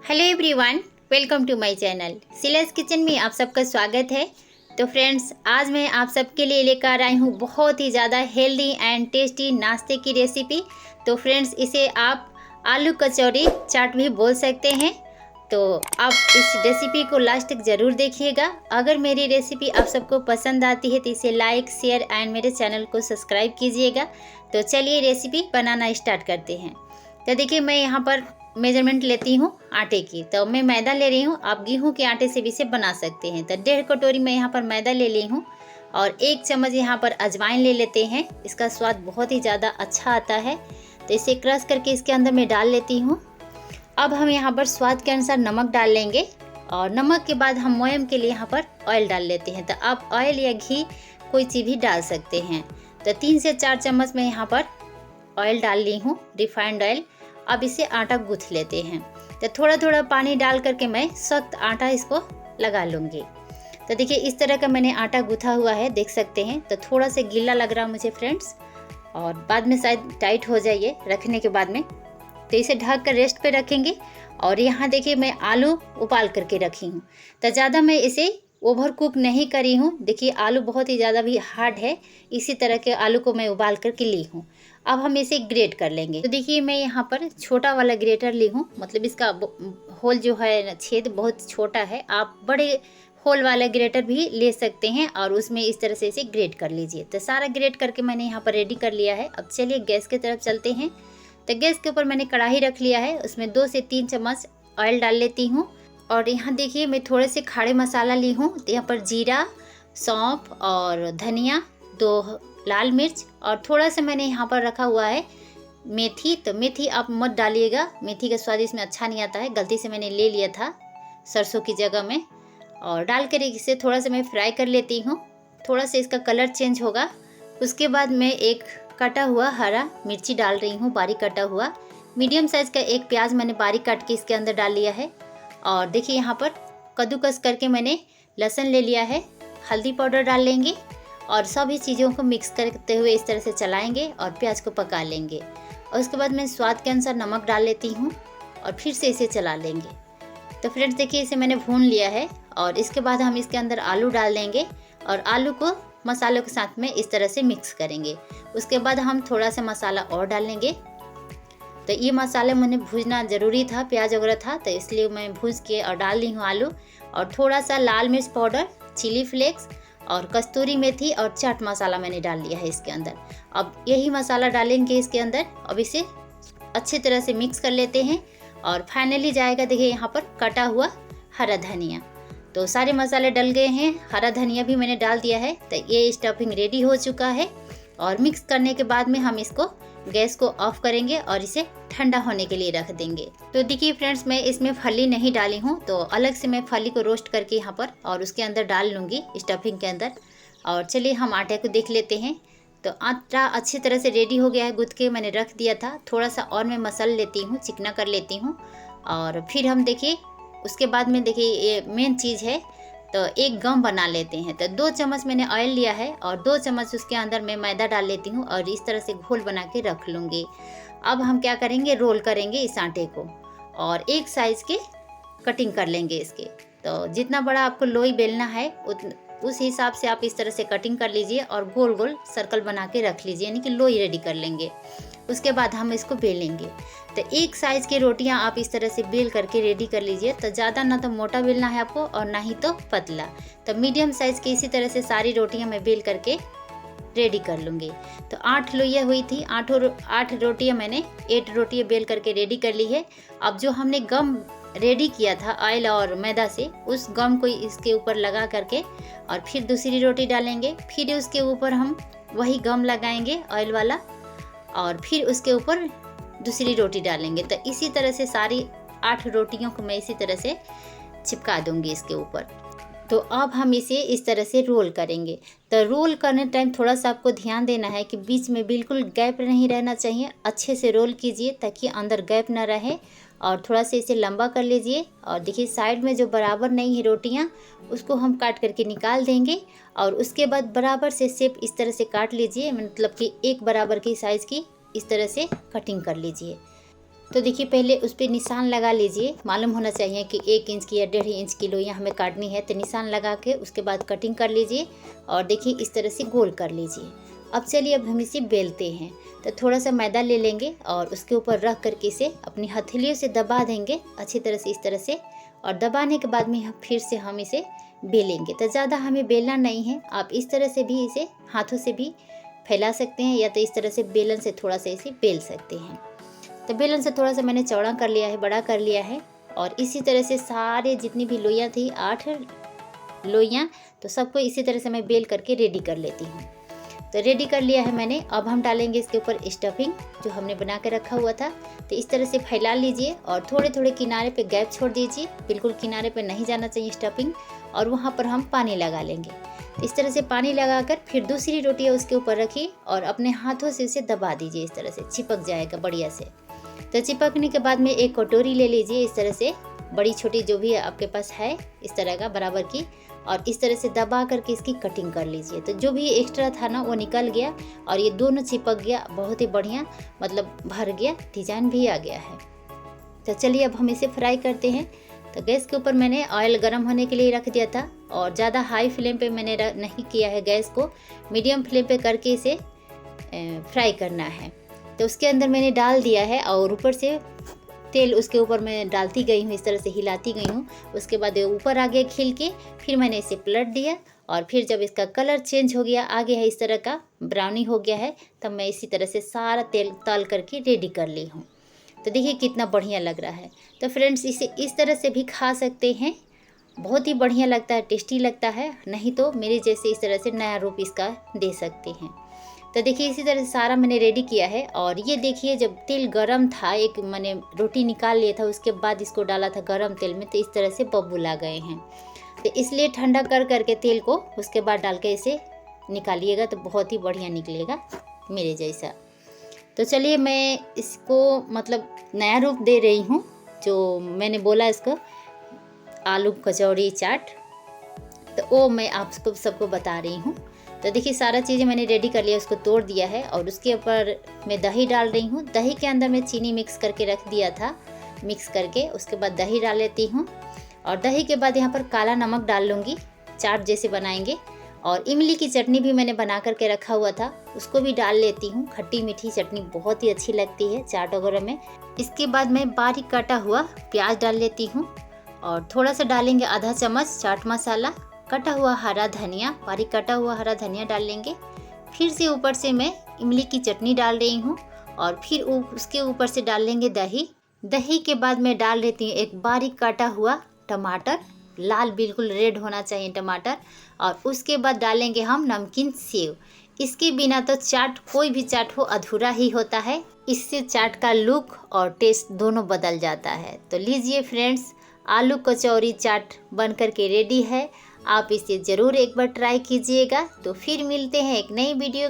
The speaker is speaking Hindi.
Hello everyone, welcome to my channel Sila's kitchen में आप सबका स्वागत है। तो फ्रेंड्स, आज मैं आप सबके लिए लेकर आई हूँ बहुत ही ज़्यादा हेल्दी एंड टेस्टी नाश्ते की रेसिपी। तो फ्रेंड्स, इसे आप आलू कचौड़ी चाट भी बोल सकते हैं। तो आप इस रेसिपी को लास्ट तक ज़रूर देखिएगा। अगर मेरी रेसिपी आप सबको पसंद आती है तो इसे लाइक शेयर एंड मेरे चैनल को सब्सक्राइब कीजिएगा। तो चलिए रेसिपी बनाना स्टार्ट करते हैं। तो देखिए, मैं यहाँ पर मेजरमेंट लेती हूँ आटे की। तो मैं मैदा ले रही हूँ, आप गेहूँ के आटे से भी इसे बना सकते हैं। तो 1.5 कटोरी मैं यहाँ पर मैदा ले ली हूँ और 1 चम्मच यहाँ पर अजवाइन ले लेते हैं। इसका स्वाद बहुत ही ज़्यादा अच्छा आता है। तो इसे क्रश करके इसके अंदर मैं डाल लेती हूँ। अब हम यहाँ पर स्वाद के अनुसार नमक डाल लेंगे और नमक के बाद हम मोयम के लिए यहाँ पर ऑयल डाल लेते हैं। तो आप ऑयल या घी कोई चीज़ भी डाल सकते हैं। तो 3 से 4 चम्मच मैं यहाँ पर ऑयल डाल ली हूँ, रिफाइंड ऑयल। अब इसे आटा गूँथ लेते हैं। तो थोड़ा थोड़ा पानी डाल करके मैं सख्त आटा इसको लगा लूँगी। तो देखिए, इस तरह का मैंने आटा गूँथा हुआ है, देख सकते हैं। तो थोड़ा सा गीला लग रहा मुझे फ्रेंड्स, और बाद में शायद टाइट हो जाइए रखने के बाद में। तो इसे ढक कर रेस्ट पे रखेंगे। और यहाँ देखिए, मैं आलू उबाल करके रखी हूँ। तो ज़्यादा मैं इसे ओवर कुक नहीं करी हूँ। देखिए, आलू बहुत ही ज़्यादा भी हार्ड है, इसी तरह के आलू को मैं उबाल करके ली हूँ। अब हम इसे ग्रेट कर लेंगे। तो देखिए, मैं यहाँ पर छोटा वाला ग्रेटर ली हूँ, मतलब इसका होल जो है छेद बहुत छोटा है। आप बड़े होल वाला ग्रेटर भी ले सकते हैं और उसमें इस तरह से इसे ग्रेट कर लीजिए। तो सारा ग्रेट करके मैंने यहाँ पर रेडी कर लिया है। अब चलिए गैस की तरफ चलते हैं। तो गैस के ऊपर मैंने कढ़ाई रख लिया है, उसमें 2 से 3 चम्मच ऑयल डाल लेती हूँ। और यहाँ देखिए, मैं थोड़े से खड़े मसाला ली हूँ। तो यहाँ पर जीरा, सौंफ और धनिया, 2 लाल मिर्च, और थोड़ा सा मैंने यहाँ पर रखा हुआ है मेथी। तो मेथी आप मत डालिएगा, मेथी का स्वाद इसमें अच्छा नहीं आता है। गलती से मैंने ले लिया था सरसों की जगह में। और डाल कर इसे थोड़ा सा मैं फ्राई कर लेती हूँ। थोड़ा सा इसका कलर चेंज होगा। उसके बाद मैं एक कटा हुआ हरा मिर्ची डाल रही हूँ, बारीक कटा हुआ। मीडियम साइज़ का एक प्याज मैंने बारीक काट के इसके अंदर डाल लिया है। और देखिए, यहाँ पर कद्दूकस करके मैंने लहसुन ले लिया है। हल्दी पाउडर डाल लेंगे और सभी चीज़ों को मिक्स करते हुए इस तरह से चलाएंगे और प्याज को पका लेंगे। और उसके बाद मैं स्वाद के अनुसार नमक डाल लेती हूँ और फिर से इसे चला लेंगे। तो फ्रेंड्स देखिए, इसे मैंने भून लिया है। और इसके बाद हम इसके अंदर आलू डाल देंगे और आलू को मसालों के साथ में इस तरह से मिक्स करेंगे। उसके बाद हम थोड़ा सा मसाला और डाल लेंगे। तो ये मसाले मैंने भूजना ज़रूरी था, प्याज वगैरह था, तो इसलिए मैं भूज के और डाल दी हूँ आलू। और थोड़ा सा लाल मिर्च पाउडर, चिली फ्लेक्स और कस्तूरी मेथी और चाट मसाला मैंने डाल लिया है इसके अंदर। अब यही मसाला डालेंगे इसके अंदर। अब इसे अच्छी तरह से मिक्स कर लेते हैं। और फाइनली जाएगा, देखिए यहाँ पर कटा हुआ हरा धनिया। तो सारे मसाले डल गए हैं, हरा धनिया भी मैंने डाल दिया है। तो ये स्टफिंग रेडी हो चुका है। और मिक्स करने के बाद में हम इसको गैस को ऑफ करेंगे और इसे ठंडा होने के लिए रख देंगे। तो देखिए फ्रेंड्स, मैं इसमें फली नहीं डाली हूँ, तो अलग से मैं फली को रोस्ट करके यहाँ पर और उसके अंदर डाल लूँगी स्टफिंग के अंदर। और चलिए हम आटे को देख लेते हैं। तो आटा अच्छी तरह से रेडी हो गया है, गूँथ के मैंने रख दिया था। थोड़ा सा और मैं मसल लेती हूँ, चिकना कर लेती हूँ। और फिर हम देखिए, उसके बाद में देखिए, ये मेन चीज़ है। तो एक गम बना लेते हैं। तो 2 चम्मच मैंने ऑयल लिया है और 2 चम्मच उसके अंदर मैं मैदा डाल लेती हूँ और इस तरह से घोल बना के रख लूँगी। अब हम क्या करेंगे, रोल करेंगे इस आटे को और एक साइज़ के कटिंग कर लेंगे इसके। तो जितना बड़ा आपको लोई बेलना है उस हिसाब से आप इस तरह से कटिंग कर लीजिए और गोल गोल सर्कल बना के रख लीजिए, यानी कि लोई रेडी कर लेंगे। उसके बाद हम इसको बेलेंगे। तो एक साइज़ की रोटियां आप इस तरह से बेल करके रेडी कर लीजिए। तो ज़्यादा ना तो मोटा बेलना है आपको और ना ही तो पतला। तो मीडियम साइज़ की इसी तरह से सारी रोटियां मैं बेल करके रेडी कर लूँगी। तो 8 लोइयाँ हुई थी, 8 रोटियां मैंने 8 रोटियां बेल करके रेडी कर ली है। अब जो हमने गम रेडी किया था ऑयल और मैदा से, उस गम को इसके ऊपर लगा करके और फिर दूसरी रोटी डालेंगे। फिर उसके ऊपर हम वही गम लगाएंगे ऑयल वाला और फिर उसके ऊपर दूसरी रोटी डालेंगे। तो इसी तरह से सारी 8 रोटियों को मैं इसी तरह से चिपका दूंगी इसके ऊपर। तो अब हम इसे इस तरह से रोल करेंगे। तो रोल करने टाइम थोड़ा सा आपको ध्यान देना है कि बीच में बिल्कुल गैप नहीं रहना चाहिए। अच्छे से रोल कीजिए ताकि अंदर गैप ना रहे। और थोड़ा सा इसे लंबा कर लीजिए। और देखिए, साइड में जो बराबर नहीं है रोटियां, उसको हम काट करके निकाल देंगे। और उसके बाद बराबर से शेप इस तरह से काट लीजिए, मतलब कि एक बराबर की साइज़ की इस तरह से कटिंग कर लीजिए। तो देखिए पहले उस पर निशान लगा लीजिए। मालूम होना चाहिए कि 1 इंच की या 1.5 इंच की लोइयाँ हमें काटनी है। तो निशान लगा के उसके बाद कटिंग कर लीजिए और देखिए इस तरह से गोल कर लीजिए। अब चलिए अब हम इसे बेलते हैं। तो थोड़ा सा मैदा ले लेंगे और उसके ऊपर रख करके इसे अपनी हथेलियों से दबा देंगे अच्छी तरह से, इस तरह से। और दबाने के बाद में फिर से हम इसे बेलेंगे। तो ज़्यादा हमें बेलना नहीं है, आप इस तरह से भी इसे हाथों से भी फैला सकते हैं या तो इस तरह से बेलन से थोड़ा सा इसे बेल सकते हैं। तो बेलन से थोड़ा सा मैंने चौड़ा कर लिया है, बड़ा कर लिया है। और इसी तरह से सारे जितनी भी लोइयाँ थी 8 लोइयाँ, तो सबको इसी तरह से मैं बेल करके रेडी कर लेती हूँ। तो रेडी कर लिया है मैंने। अब हम डालेंगे इसके ऊपर स्टफिंग जो हमने बना के रखा हुआ था। तो इस तरह से फैला लीजिए और थोड़े थोड़े किनारे पे गैप छोड़ दीजिए, बिल्कुल किनारे पे नहीं जाना चाहिए स्टफिंग। और वहाँ पर हम पानी लगा लेंगे। इस तरह से पानी लगाकर फिर दूसरी रोटियाँ उसके ऊपर रखिए और अपने हाथों से उसे दबा दीजिए, इस तरह से चिपक जाएगा बढ़िया से। तो चिपकने के बाद में एक कटोरी ले लीजिए, इस तरह से बड़ी छोटी जो भी आपके पास है इस तरह का बराबर की, और इस तरह से दबा करके इसकी कटिंग कर लीजिए। तो जो भी एक्स्ट्रा था ना वो निकल गया और ये दोनों चिपक गया, बहुत ही बढ़िया, मतलब भर गया, डिजाइन भी आ गया है। तो चलिए अब हम इसे फ्राई करते हैं। तो गैस के ऊपर मैंने ऑयल गर्म होने के लिए रख दिया था और ज़्यादा हाई फ्लेम पे मैंने नहीं किया है, गैस को मीडियम फ्लेम पे करके इसे फ्राई करना है। तो उसके अंदर मैंने डाल दिया है और ऊपर से तेल उसके ऊपर मैं डालती गई हूँ, इस तरह से हिलाती गई हूँ। उसके बाद ऊपर आ गया खिल के, फिर मैंने इसे पलट दिया और फिर जब इसका कलर चेंज हो गया, आ गया है इस तरह का ब्राउनी हो गया है, तब मैं इसी तरह से सारा तेल तल करके रेडी कर ली हूँ। तो देखिए कितना बढ़िया लग रहा है। तो फ्रेंड्स इसे इस तरह से भी खा सकते हैं, बहुत ही बढ़िया लगता है, टेस्टी लगता है। नहीं तो मेरे जैसे इस तरह से नया रूप इसका दे सकते हैं। तो देखिए इसी तरह से सारा मैंने रेडी किया है। और ये देखिए जब तेल गरम था, एक मैंने रोटी निकाल लिया था, उसके बाद इसको डाला था गरम तेल में, तो इस तरह से बबूल आ गए हैं। तो इसलिए ठंडा कर करके तेल को उसके बाद डाल के इसे निकालिएगा तो बहुत ही बढ़िया निकलेगा मेरे जैसा। तो चलिए मैं इसको मतलब नया रूप दे रही हूँ, जो मैंने बोला इसको आलू कचौड़ी चाट, तो वो मैं आपको सबको बता रही हूँ। तो देखिए सारा चीज़ें मैंने रेडी कर लिया, उसको तोड़ दिया है और उसके ऊपर मैं दही डाल रही हूँ। दही के अंदर मैं चीनी मिक्स करके रख दिया था, मिक्स करके उसके बाद दही डाल लेती हूँ। और दही के बाद यहाँ पर काला नमक डाल लूँगी, चाट जैसे बनाएंगे। और इमली की चटनी भी मैंने बना करके रखा हुआ था, उसको भी डाल लेती हूँ। खट्टी मीठी चटनी बहुत ही अच्छी लगती है चाट वगैरह में। इसके बाद मैं बारीक काटा हुआ प्याज डाल लेती हूँ और थोड़ा सा डालेंगे आधा चम्मच चाट मसाला, कटा हुआ हरा धनिया, बारीक कटा हुआ हरा धनिया डाल लेंगे। फिर से ऊपर से मैं इमली की चटनी डाल रही हूँ और फिर उसके ऊपर से डाल लेंगे दही। दही के बाद मैं डाल लेती हूँ एक बारीक काटा हुआ टमाटर, लाल बिल्कुल रेड होना चाहिए टमाटर। और उसके बाद डालेंगे हम नमकीन सेव। इसके बिना तो चाट, कोई भी चाट हो, अधूरा ही होता है। इससे चाट का लुक और टेस्ट दोनों बदल जाता है। तो लीजिए फ्रेंड्स, आलू कचौरी चाट बन करके रेडी है। आप इसे ज़रूर एक बार ट्राई कीजिएगा। तो फिर मिलते हैं एक नई वीडियो